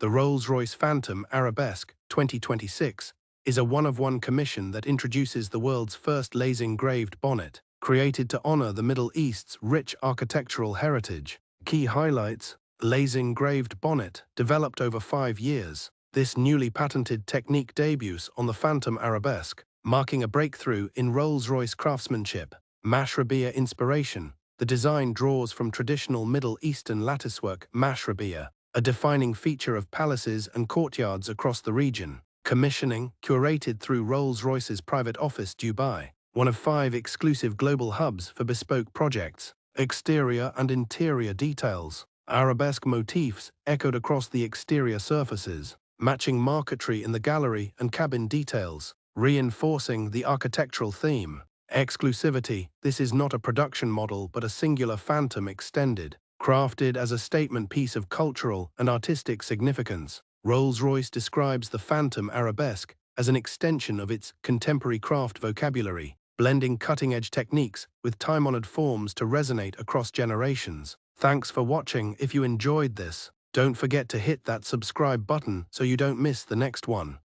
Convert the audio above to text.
The Rolls-Royce Phantom Arabesque 2026 is a one-of-one commission that introduces the world's first laser-engraved bonnet, created to honor the Middle East's rich architectural heritage. Key highlights: laser-engraved bonnet, developed over 5 years. This newly patented technique debuts on the Phantom Arabesque, marking a breakthrough in Rolls-Royce craftsmanship. Mashrabiya Inspiration. The design draws from traditional Middle Eastern latticework Mashrabiya, a defining feature of palaces and courtyards across the region. Commissioning, curated through Rolls-Royce's private office Dubai, one of 5 exclusive global hubs for bespoke projects. Exterior and interior details. Arabesque motifs echoed across the exterior surfaces, matching marquetry in the gallery and cabin details, reinforcing the architectural theme. Exclusivity. This is not a production model but a singular phantom extended, crafted as a statement piece of cultural and artistic significance. Rolls-Royce describes the Phantom Arabesque as an extension of its contemporary craft vocabulary, blending cutting-edge techniques with time-honored forms to resonate across generations. Thanks for watching. If you enjoyed this, don't forget to hit that subscribe button so you don't miss the next one.